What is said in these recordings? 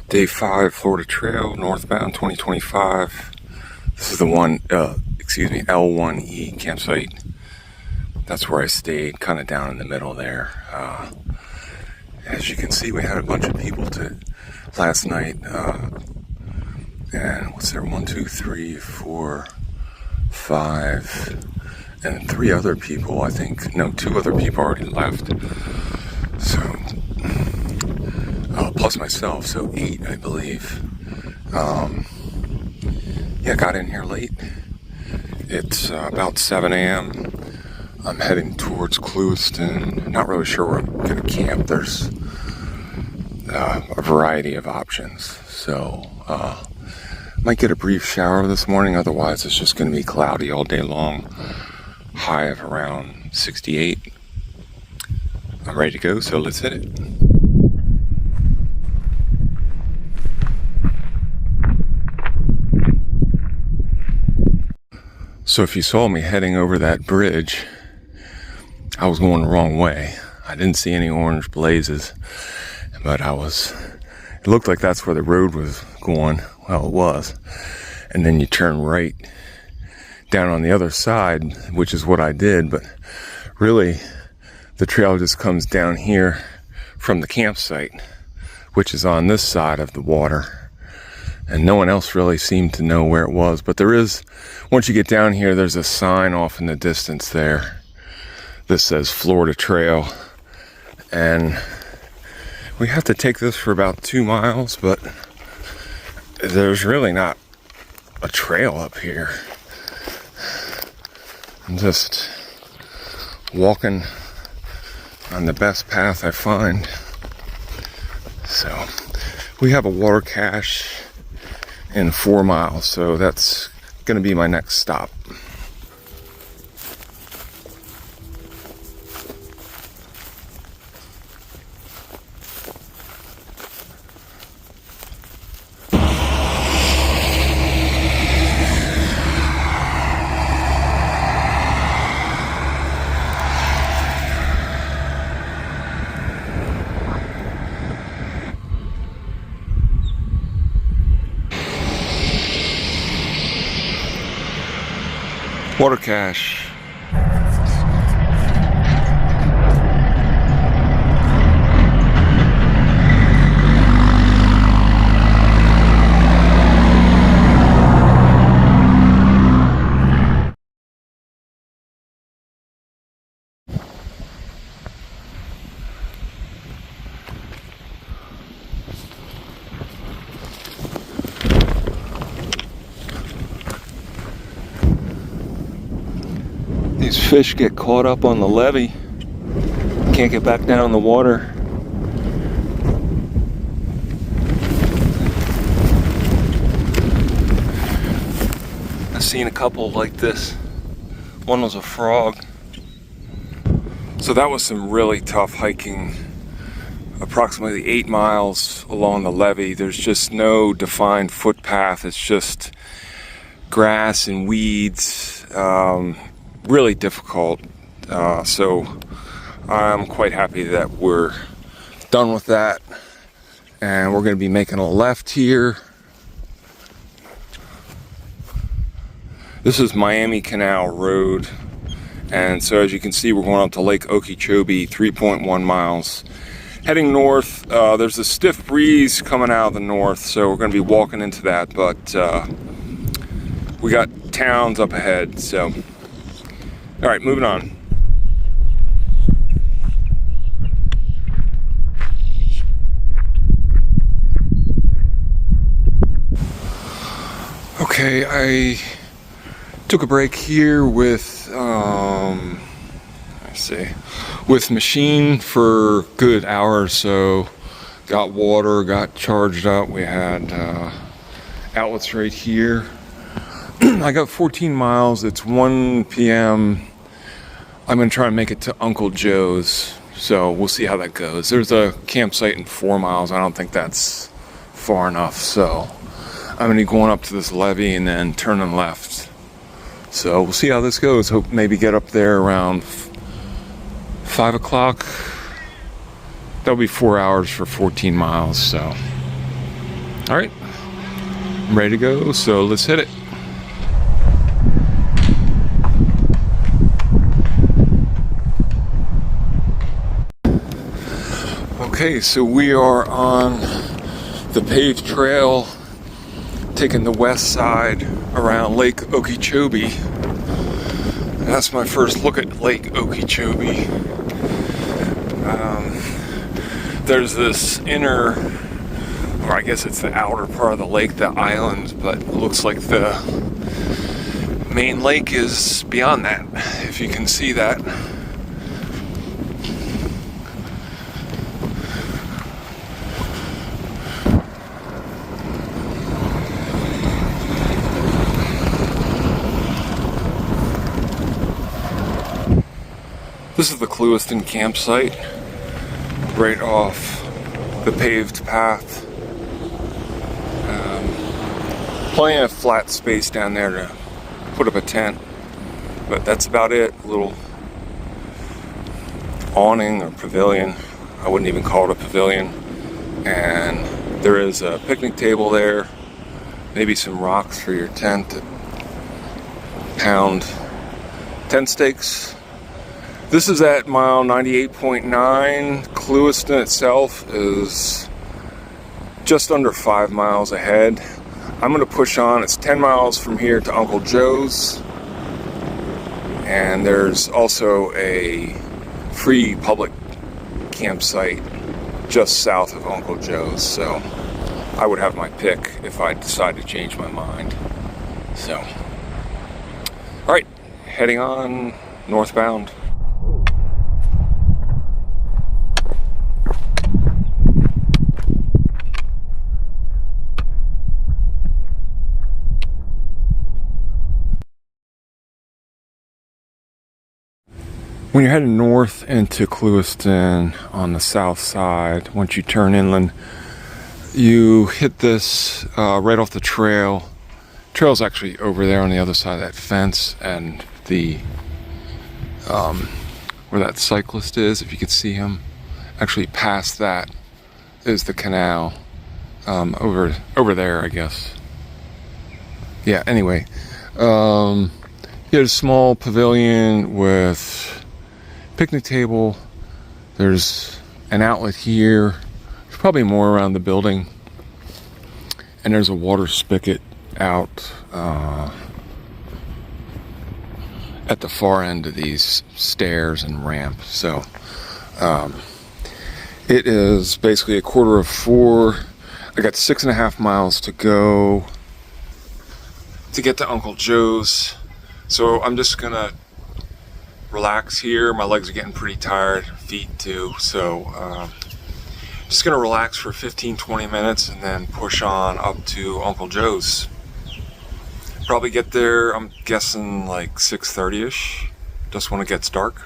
Day 5, Florida Trail, northbound 2025. This is the one, L1E campsite. That's where I stayed, kind of down in the middle there. As you can see, we had a bunch of people last night. And what's there? 1, 2, 3, 4, 5, and 3 other people, I think. No, 2 other people already left. So, plus myself, so 8, I believe. Yeah, got in here late. It's about 7 a.m. I'm heading towards Clewiston. Not really sure where I'm going to camp. There's a variety of options. So, might get a brief shower this morning. Otherwise, it's just going to be cloudy all day long. High of around 68. I'm ready to go, so let's hit it. So if you saw me heading over that bridge, I was going the wrong way. I didn't see any orange blazes, but it looked like that's where the road was going. Well, it was. And then you turn right down on the other side, which is what I did, but really the trail just comes down here from the campsite, which is on this side of the water. And no one else really seemed to know where it was. But there is, once you get down here, there's a sign off in the distance there that says Florida Trail. And we have to take this for about 2 miles, but there's really not a trail up here. I'm just walking on the best path I find. So we have a water cache in 4 miles, so that's going to be my next stop. Water cache. These fish get caught up on the levee, can't get back down in the water. I've seen a couple like this. One was a frog. So that was some really tough hiking. Approximately 8 miles along the levee. There's just no defined footpath. It's just grass and weeds. Really difficult, so I'm quite happy that we're done with that, and we're going to be making a left here. This is Miami Canal Road, and so as you can see, we're going up to Lake Okeechobee, 3.1 miles. Heading north, there's a stiff breeze coming out of the north, so we're going to be walking into that, but we got towns up ahead, so all right, moving on. Okay, I took a break here with, with Machine for a good hour or so. Got water, got charged up. We had outlets right here. I got 14 miles. It's 1 p.m. I'm going to try and make it to Uncle Joe's, so we'll see how that goes. There's a campsite in 4 miles. I don't think that's far enough, so I'm going to be going up to this levee and then turning left. So we'll see how this goes. Hope maybe get up there around 5 o'clock. That'll be 4 hours for 14 miles, so All right, I'm ready to go, so let's hit it. Okay, so we are on the paved trail, taking the west side around Lake Okeechobee. That's my first look at Lake Okeechobee. There's this inner, or I guess it's the outer part of the lake, the island, but it looks like the main lake is beyond that, if you can see that. This is the Clewiston campsite, right off the paved path. Plenty of flat space down there to put up a tent, but that's about it. A little awning or pavilion. I wouldn't even call it a pavilion. And there is a picnic table there, maybe some rocks for your tent to pound tent stakes. This is at mile 98.9. Clewiston itself is just under 5 miles ahead. I'm going to push on. It's 10 miles from here to Uncle Joe's. And there's also a free public campsite just south of Uncle Joe's. So I would have my pick if I decide to change my mind. So, all right, heading on northbound. When you're heading north into Clewiston on the south side, once you turn inland, you hit this right off the trail. Trail's actually over there on the other side of that fence, and the where that cyclist is, if you could see him, actually past that is the canal. Over there, I guess. Yeah. Anyway, you get a small pavilion with picnic table. There's an outlet here. There's probably more around the building, and there's a water spigot out at the far end of these stairs and ramp. So it is basically 3:45. I got 6.5 miles to go to get to Uncle Joe's, so I'm just gonna relax here. My legs are getting pretty tired, feet too, so just gonna relax for 15-20 minutes and then push on up to Uncle Joe's. Probably get there, I'm guessing like 6:30ish, just when it gets dark.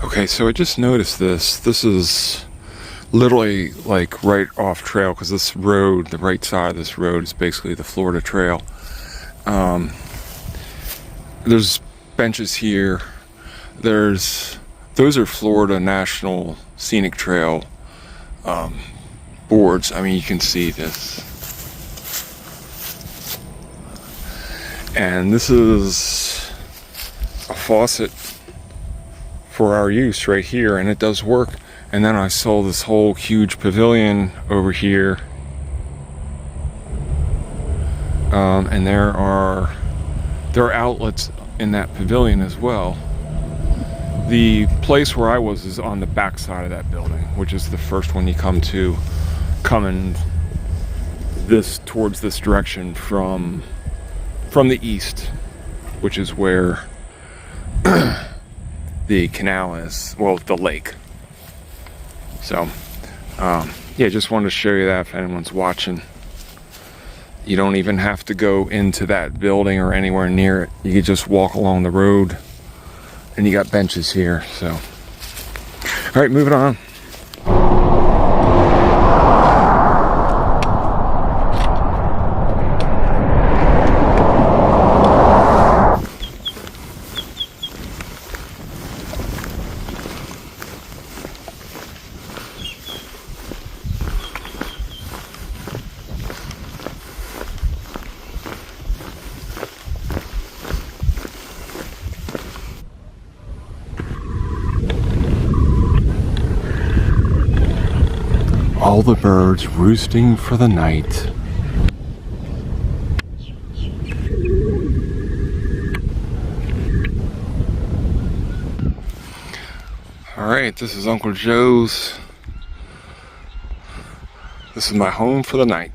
Okay, so I just noticed this is literally like right off trail, because this road, the right side of this road, is basically the Florida Trail. There's benches here. Those are Florida National Scenic Trail boards. I mean, you can see this. And this is a faucet for our use right here, and it does work. And then I saw this whole huge pavilion over here, and there are outlets in that pavilion as well. The place where I was is on the back side of that building, which is the first one you come to, coming towards this direction from the east, which is where the canal is, well, the lake. So, yeah, just wanted to show you that if anyone's watching. You don't even have to go into that building or anywhere near it. You can just walk along the road, and you got benches here. So, all right, moving on. all the birds roosting for the night. Alright, this is Uncle Joe's. This is my home for the night.